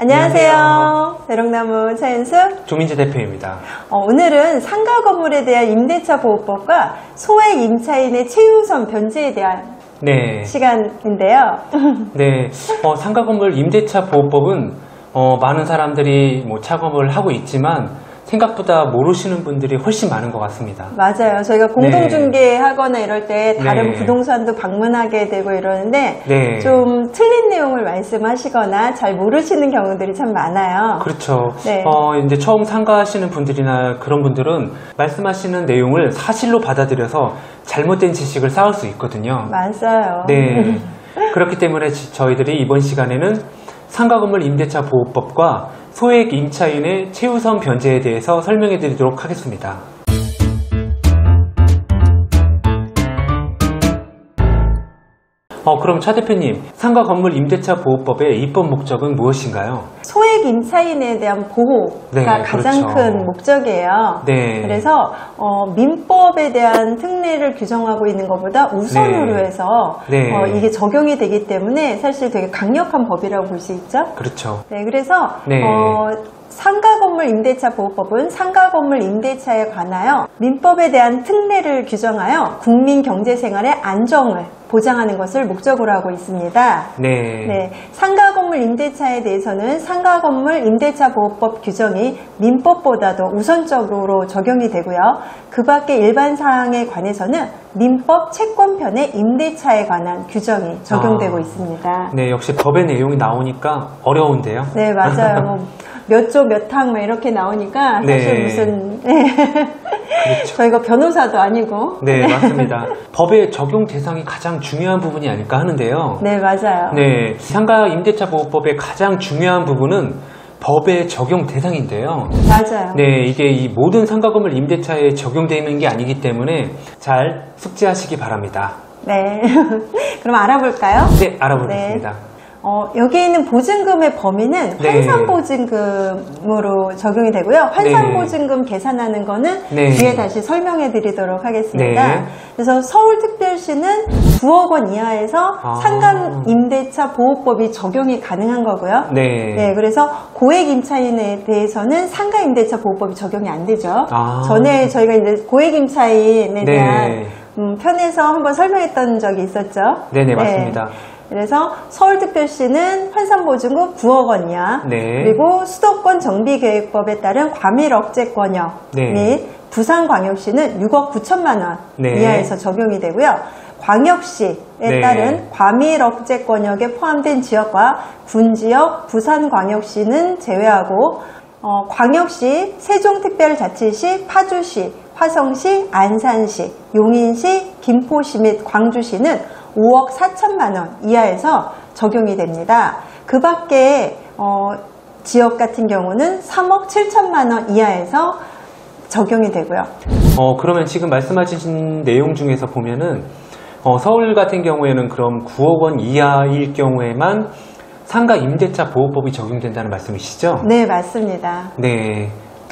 안녕하세요. 대롱나무 차윤수 조민재 대표입니다. 오늘은 상가 건물에 대한 임대차 보호법과 소액 임차인의 최우선 변제에 대한 시간인데요. 네, 상가 건물 임대차 보호법은 많은 사람들이 착업을 하고 있지만 생각보다 모르시는 분들이 훨씬 많은 것 같습니다. 맞아요. 저희가 공동중개하거나 이럴 때 다른 부동산도 방문하게 되고 이러는데 좀 틀린 내용을 말씀하시거나 잘 모르시는 경우들이 참 많아요. 그렇죠. 이제 처음 상가하시는 분들이나 그런 분들은 말씀하시는 내용을 사실로 받아들여서 잘못된 지식을 쌓을 수 있거든요. 맞아요. 네. 그렇기 때문에 저희들이 이번 시간에는 상가 건물 임대차 보호법과 소액 임차인의 최우선 변제에 대해서 설명해 드리도록 하겠습니다. 그럼 차 대표님, 상가 건물 임대차 보호법의 입법 목적은 무엇인가요? 소액 임차인에 대한 보호가 가장 큰 목적이에요. 그래서 민법에 대한 특례를 규정하고 있는 것보다 우선으로 해서 이게 적용이 되기 때문에 사실 되게 강력한 법이라고 볼 수 있죠. 그렇죠. 그래서 상가 건물 임대차 보호법은 상가 건물 임대차에 관하여 민법에 대한 특례를 규정하여 국민 경제 생활의 안정을 보장하는 것을 목적으로 하고 있습니다. 상가 건물 임대차에 대해서는 상가 건물 임대차 보호법 규정이 민법보다도 우선적으로 적용이 되고요. 그 밖에 일반 사항에 관해서는 민법 채권편의 임대차에 관한 규정이 적용되고 있습니다. 네, 역시 법의 내용이 나오니까 어려운데요. 네, 맞아요. 몇 조 몇 항 이렇게 나오니까 사실 무슨 그렇죠. 저희가 변호사도 아니고 네, 맞습니다. 법의 적용 대상이 가장 중요한 부분이 아닐까 하는데요. 네, 맞아요. 네, 상가 임대차 보호법의 가장 중요한 부분은 법의 적용 대상인데요. 맞아요. 네, 이게 이 모든 상가 건물 임대차에 적용되는 게 아니기 때문에 잘 숙지하시기 바랍니다. 네, 그럼 알아볼까요? 네, 알아보겠습니다. 여기 있는 보증금의 범위는 환산보증금으로 적용이 되고요. 환산보증금 계산하는 거는 뒤에 다시 설명해 드리도록 하겠습니다. 그래서 서울특별시는 9억 원 이하에서 상가 임대차 보호법이 적용이 가능한 거고요. 그래서 고액 임차인에 대해서는 상가 임대차 보호법이 적용이 안 되죠. 전에 저희가 이제 고액 임차인에 대한 편에서 한번 설명했던 적이 있었죠. 네네, 맞습니다. 그래서 서울특별시는 환산보증금 9억 원 이하, 그리고 수도권 정비계획법에 따른 과밀억제권역 및 부산광역시는 6억 9천만 원 이하에서 적용이 되고요. 광역시에 따른 과밀억제권역에 포함된 지역과 군지역, 부산광역시는 제외하고 광역시, 세종특별자치시, 파주시, 화성시, 안산시, 용인시, 김포시 및 광주시는 5억 4천만 원 이하에서 적용이 됩니다. 그 밖에 지역 같은 경우는 3억 7천만 원 이하에서 적용이 되고요. 그러면 지금 말씀하신 내용 중에서 보면은 서울 같은 경우에는 그럼 9억 원 이하일 경우에만 상가 임대차 보호법이 적용된다는 말씀이시죠? 네, 맞습니다. 네.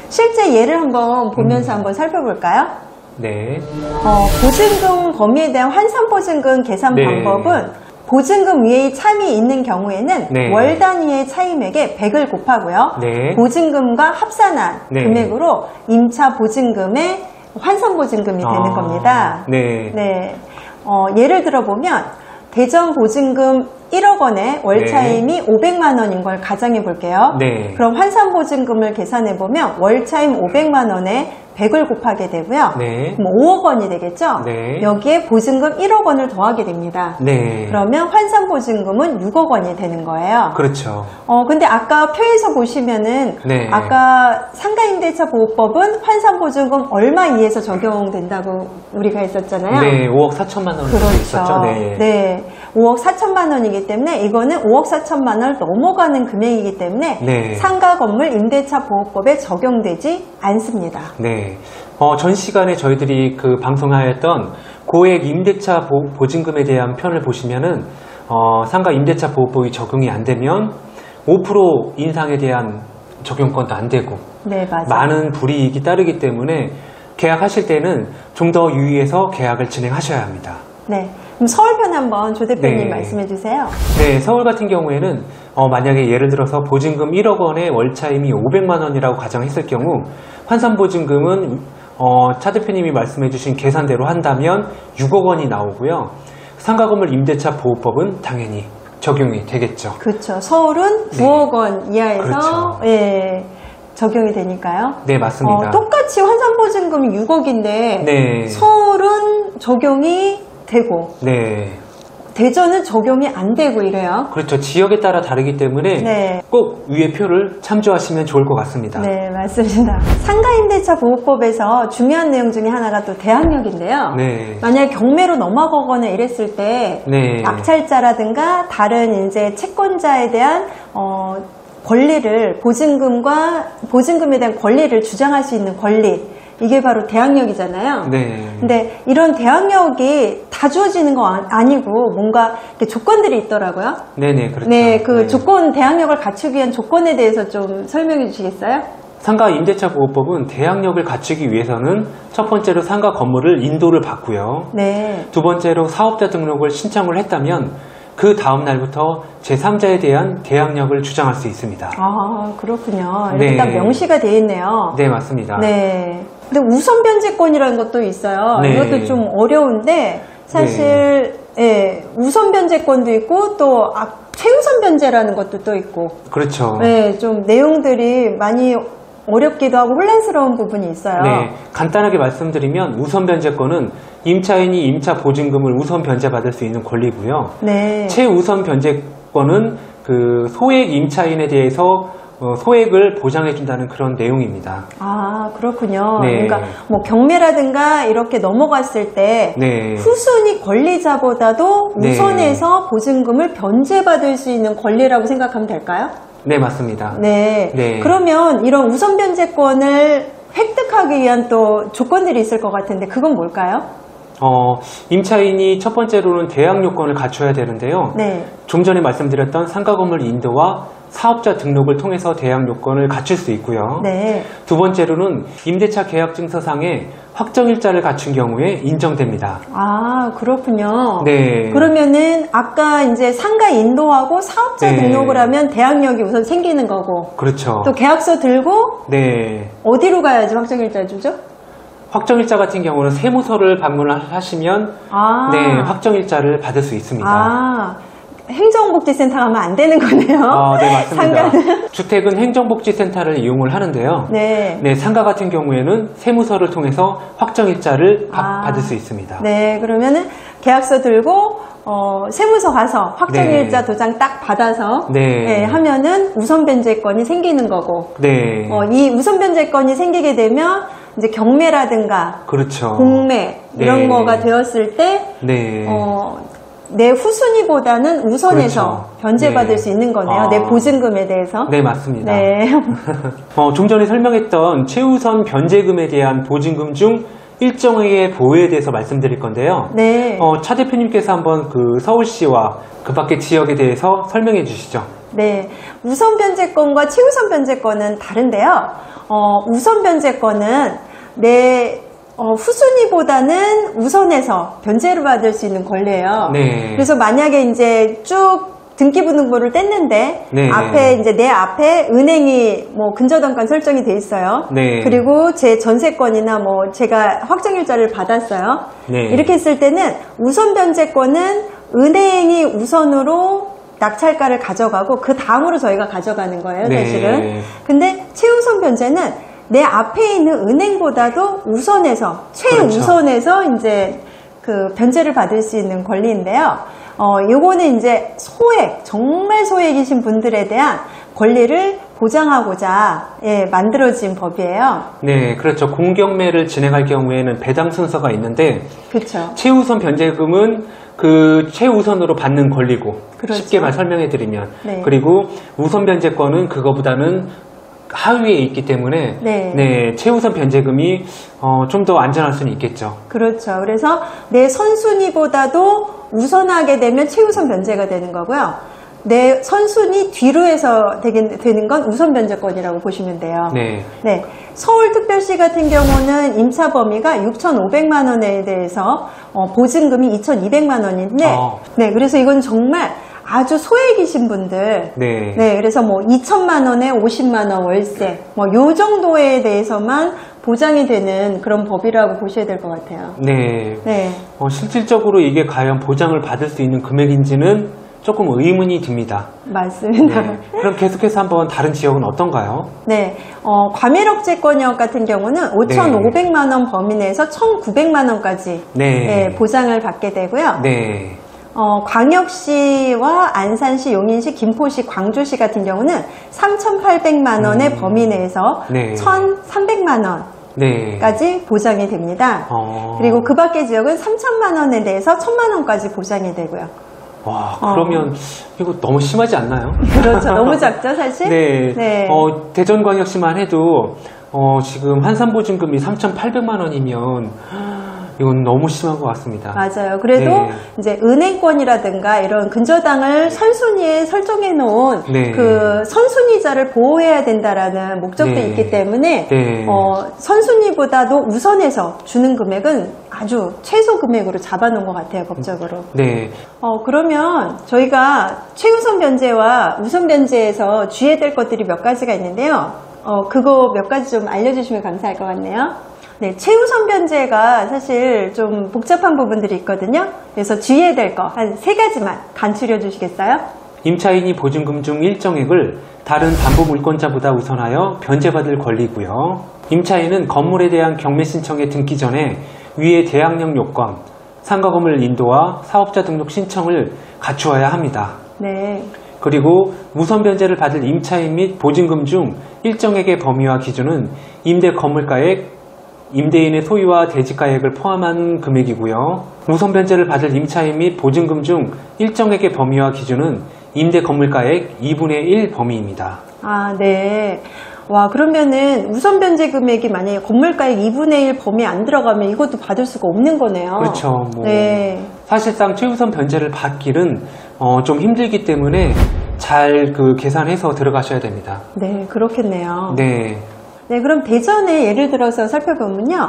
실제 예를 한번 보면서 한번 살펴볼까요? 네. 보증금 범위에 대한 환산보증금 계산 방법은 보증금 위에 차임이 있는 경우에는 월 단위의 차임액에 100을 곱하고요. 보증금과 합산한 금액으로 임차 보증금의 환산보증금이 되는 겁니다. 예를 들어보면 대전 보증금 1억 원에 월차임이 500만 원인 걸 가정해 볼게요. 그럼 환산보증금을 계산해 보면 월차임 500만 원에 100을 곱하게 되고요. 그럼 5억 원이 되겠죠? 여기에 보증금 1억 원을 더하게 됩니다. 그러면 환산보증금은 6억 원이 되는 거예요. 그렇죠. 근데 아까 표에서 보시면은 아까 상가임대차 보호법은 환산보증금 얼마 이하에서 적용된다고 우리가 했었잖아요. 5억 4천만 원으로 있었죠. 5억 4천만 원이기 때문에 이거는 5억 4천만 원을 넘어가는 금액이기 때문에 상가 건물 임대차 보호법에 적용되지 않습니다. 전 시간에 저희들이 방송하였던 고액 임대차 보증금에 대한 편을 보시면은 상가 임대차 보호법이 적용이 안 되면 5% 인상에 대한 적용권도 안 되고 많은 불이익이 따르기 때문에 계약하실 때는 좀 더 유의해서 계약을 진행하셔야 합니다. 그럼 서울편 한번 조 대표님 네. 말씀해 주세요. 네, 서울 같은 경우에는 만약에 예를 들어서 보증금 1억 원에 월차임이 500만 원이라고 가정했을 경우 환산보증금은 차 대표님이 말씀해 주신 계산대로 한다면 6억 원이 나오고요. 상가건물 임대차 보호법은 당연히 적용이 되겠죠. 그렇죠. 서울은 9억 원 이하에서 그렇죠. 예, 적용이 되니까요. 네, 맞습니다. 똑같이 환산보증금이 6억인데 네. 서울은 적용이 되고 네. 대전은 적용이 안 되고 이래요. 그렇죠. 지역에 따라 다르기 때문에 네. 꼭 위의 표를 참조하시면 좋을 것 같습니다. 네, 맞습니다. 상가임대차 보호법에서 중요한 내용 중에 하나가 또 대항력인데요. 네. 만약 경매로 넘어가거나 이랬을 때 네. 낙찰자라든가 다른 이제 채권자에 대한 권리를 보증금에 대한 권리를 주장할 수 있는 권리, 이게 바로 대항력이잖아요. 네. 근데 이런 대항력이 다 주어지는 거 아니고 뭔가 이렇게 조건들이 있더라고요. 네네, 그렇죠. 네, 그 네. 조건, 대항력을 갖추기 위한 조건에 대해서 좀 설명해 주시겠어요? 상가 임대차 보호법은 대항력을 갖추기 위해서는 첫 번째로 상가 건물을 인도를 받고요. 네. 두 번째로 사업자 등록을 신청을 했다면 그 다음 날부터 제3자에 대한 대항력을 주장할 수 있습니다. 아, 그렇군요. 이렇게 네. 딱 명시가 되어 있네요. 네, 맞습니다. 네. 근데 우선 변제권이라는 것도 있어요. 네. 이것도 좀 어려운데 사실 우선 변제권도 있고 또 최우선 변제라는 것도 또 있고. 그렇죠. 네, 좀 내용들이 많이 어렵기도 하고 혼란스러운 부분이 있어요. 네, 간단하게 말씀드리면 우선 변제권은 임차인이 임차 보증금을 우선 변제받을 수 있는 권리고요. 네. 최우선 변제권은 그 소액 임차인에 대해서 소액을 보장해준다는 그런 내용입니다. 아, 그렇군요. 네. 그러니까 뭐 경매라든가 이렇게 넘어갔을 때 네. 후순위 권리자보다도 네. 우선해서 보증금을 변제받을 수 있는 권리라고 생각하면 될까요? 네, 맞습니다. 네. 네. 그러면 이런 우선 변제권을 획득하기 위한 또 조건들이 있을 것 같은데 그건 뭘까요? 임차인이 첫 번째로는 대항 요건을 갖춰야 되는데요. 네. 좀 전에 말씀드렸던 상가 건물 인도와 사업자 등록을 통해서 대항 요건을 갖출 수 있고요. 네. 두 번째로는 임대차 계약증서상에 확정일자를 갖춘 경우에 인정됩니다. 아, 그렇군요. 네. 그러면은 아까 이제 상가 인도하고 사업자 네. 등록을 하면 대항력이 우선 생기는 거고. 그렇죠. 또 계약서 들고 네. 어디로 가야지 확정일자 주죠? 확정일자 같은 경우는 세무서를 방문하시면 네, 확정일자를 받을 수 있습니다. 아, 행정복지센터 가면 안 되는 거네요. 네, 맞습니다. 상가는. 주택은 행정복지센터를 이용을 하는데요. 네. 네, 상가 같은 경우에는 세무서를 통해서 확정일자를 받을 수 있습니다. 네, 그러면은 계약서 들고 세무서 가서 확정일자 네. 도장 딱 받아서 네. 하면은 우선 변제권이 생기는 거고. 네. 이 우선 변제권이 생기게 되면 이제 경매라든가 그렇죠. 공매 이런 네. 거가 되었을 때 네. 내 후순위보다는 우선해서 그렇죠. 변제받을 네. 수 있는 거네요. 내 보증금에 대해서. 네, 맞습니다. 네. 좀 전에 설명했던 최우선 변제금에 대한 보증금 중 일정의 보호에 대해서 말씀드릴 건데요. 네. 차 대표님께서 한번 그 서울시와 그 밖의 지역에 대해서 설명해 주시죠. 네. 우선 변제권과 최우선 변제권은 다른데요. 우선 변제권은 내 후순위보다는 우선해서 변제를 받을 수 있는 권리예요. 네. 그래서 만약에 이제 쭉 등기부등본을 뗐는데 네. 앞에 이제 내 앞에 은행이 뭐 근저당권 설정이 돼 있어요. 네. 그리고 제 전세권이나 뭐 제가 확정일자를 받았어요. 네. 이렇게 했을 때는 우선 변제권은 은행이 우선으로 낙찰가를 가져가고 그 다음으로 저희가 가져가는 거예요, 네. 사실은. 근데 최우선 변제는 내 앞에 있는 은행보다도 우선해서 최우선해서 그렇죠. 이제 그 변제를 받을 수 있는 권리인데요. 요거는 이제 정말 소액이신 분들에 대한 권리를 보장하고자 만들어진 법이에요. 네, 그렇죠. 공경매를 진행할 경우에는 배당 순서가 있는데 그렇죠. 최우선 변제금은 그 최우선으로 받는 권리고 그렇죠. 쉽게 설명해 드리면 네. 그리고 우선 변제권은 그거보다는 하위에 있기 때문에 네. 최우선 변제금이 좀 더 안전할 수는 있겠죠. 그렇죠. 그래서 내 선순위보다도 우선하게 되면 최우선 변제가 되는 거고요. 내 선순위 뒤로 해서 되는 건 우선 변제권이라고 보시면 돼요. 네. 네. 서울특별시 같은 경우는 임차 범위가 6,500만 원에 대해서 보증금이 2,200만 원인데, 네, 그래서 이건 정말 아주 소액이신 분들, 네, 그래서 뭐 2천만 원에 50만 원 월세, 뭐 요 정도에 대해서만 보장이 되는 그런 법이라고 보셔야 될 것 같아요. 네. 네. 실질적으로 이게 과연 보장을 받을 수 있는 금액인지는 조금 의문이 듭니다. 맞습니다. 네. 그럼 계속해서 한번 다른 지역은 어떤가요? 네, 과밀억제권역 같은 경우는 5,500만 원 범위 내에서 1,900만 원까지 네, 보장을 받게 되고요. 네. 광역시와 안산시, 용인시, 김포시, 광주시 같은 경우는 3,800만 원의 범위 내에서 1,300만 원. 까지 보장이 됩니다. 그리고 그 밖의 지역은 3천만 원에 대해서 1,000만 원까지 보장이 되고요. 와, 그러면 이거 너무 심하지 않나요? 그렇죠. 너무 작죠, 사실? 네. 네. 대전광역시만 해도 지금 환산보증금이 3,800만 원이면 이건 너무 심한 것 같습니다. 맞아요. 그래도 이제 은행권이라든가 이런 근저당을 선순위에 설정해 놓은 그 선순위자를 보호해야 된다라는 목적도 있기 때문에 선순위보다도 우선해서 주는 금액은 아주 최소 금액으로 잡아놓은 것 같아요, 법적으로. 네. 그러면 저희가 최우선 변제와 우선 변제에서 주의해야 될 것들이 몇 가지가 있는데요. 그거 몇 가지 좀 알려주시면 감사할 것 같네요. 네, 최우선 변제가 사실 좀 복잡한 부분들이 있거든요. 그래서 주의해야 될 거 한 3가지만 간추려 주시겠어요? 임차인이 보증금 중 일정액을 다른 담보물권자보다 우선하여 변제받을 권리고요. 임차인은 건물에 대한 경매 신청에 등기 전에 위의 대항력 요건, 상가 건물 인도와 사업자 등록 신청을 갖추어야 합니다. 네. 그리고 우선 변제를 받을 임차인 및 보증금 중 일정액의 범위와 기준은 임대 건물가액, 임대인의 소유와 대지가액을 포함한 금액이고요. 우선 변제를 받을 임차인 및 보증금 중 일정액의 범위와 기준은 임대 건물가액 2분의 1 범위입니다. 아, 네. 와, 그러면은 우선 변제 금액이 만약에 건물가액 2분의 1 범위에 안 들어가면 이것도 받을 수가 없는 거네요. 그렇죠. 사실상 최우선 변제를 받기는 좀 힘들기 때문에 잘 계산해서 들어가셔야 됩니다. 네, 그렇겠네요. 네. 네, 그럼 대전에 예를 들어서 살펴보면요.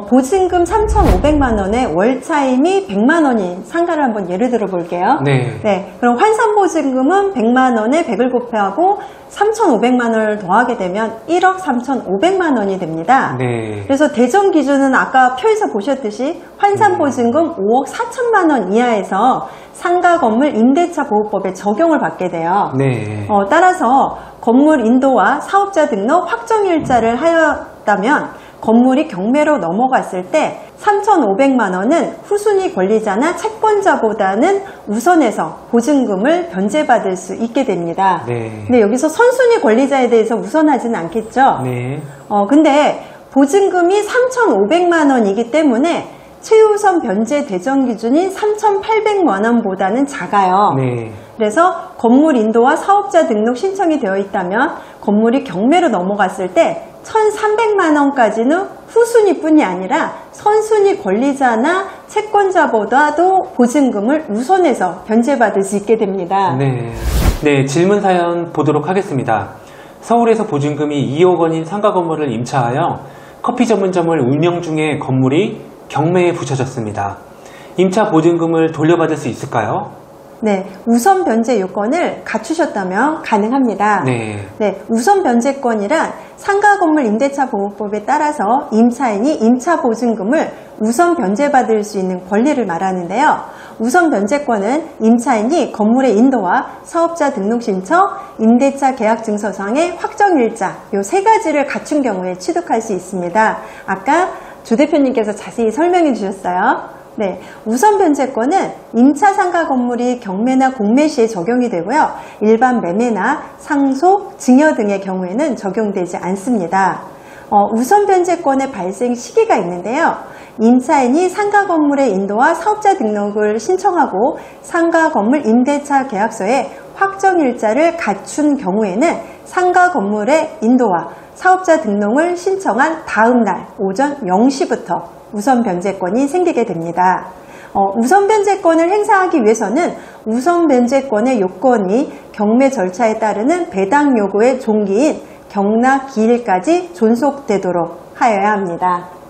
보증금 3,500만 원에 월차임이 100만 원인 상가를 한번 예를 들어 볼게요. 네. 네. 그럼 환산보증금은 100만 원에 100을 곱하고 3,500만 원을 더하게 되면 1억 3,500만 원이 됩니다. 네. 그래서 대전 기준은 아까 표에서 보셨듯이 환산보증금 5억 4천만 원 이하에서 상가 건물 임대차 보호법에 적용을 받게 돼요. 네. 따라서 건물 인도와 사업자 등록 확정일자를 하였다면 건물이 경매로 넘어갔을 때 3,500만 원은 후순위 권리자나 채권자보다는 우선해서 보증금을 변제받을 수 있게 됩니다. 네. 근데 여기서 선순위 권리자에 대해서 우선하지는 않겠죠? 네. 근데 보증금이 3,500만 원이기 때문에 최우선 변제 대정 기준인 3,800만 원보다는 작아요. 네. 그래서 건물 인도와 사업자 등록 신청이 되어 있다면 건물이 경매로 넘어갔을 때 1,300만 원까지는 후순위뿐이 아니라 선순위 권리자나 채권자보다도 보증금을 우선해서 변제받을 수 있게 됩니다. 네. 네, 질문 사연 보도록 하겠습니다. 서울에서 보증금이 2억 원인 상가 건물을 임차하여 커피 전문점을 운영 중에 건물이 경매에 붙여졌습니다. 임차 보증금을 돌려받을 수 있을까요? 네, 우선 변제 요건을 갖추셨다면 가능합니다. 네. 네, 우선 변제권이란 상가 건물 임대차 보호법에 따라서 임차인이 임차 보증금을 우선 변제받을 수 있는 권리를 말하는데요. 우선 변제권은 임차인이 건물의 인도와 사업자 등록 신청, 임대차 계약 증서상의 확정일자 요 3가지를 갖춘 경우에 취득할 수 있습니다. 아까 조 대표님께서 자세히 설명해 주셨어요. 네, 우선 변제권은 임차 상가 건물이 경매나 공매 시에 적용이 되고요. 일반 매매나 상속, 증여 등의 경우에는 적용되지 않습니다. 우선 변제권의 발생 시기가 있는데요. 임차인이 상가 건물의 인도와 사업자 등록을 신청하고 상가 건물 임대차 계약서에 확정일자를 갖춘 경우에는 상가 건물의 인도와 사업자 등록을 신청한 다음 날 오전 0시부터 우선 변제권이 생기게 됩니다. 우선 변제권을 행사하기 위해서는 우선 변제권의 요건이 경매 절차에 따르는 배당 요구의 종기인 경락 기일까지 존속되도록 하여야 합니다.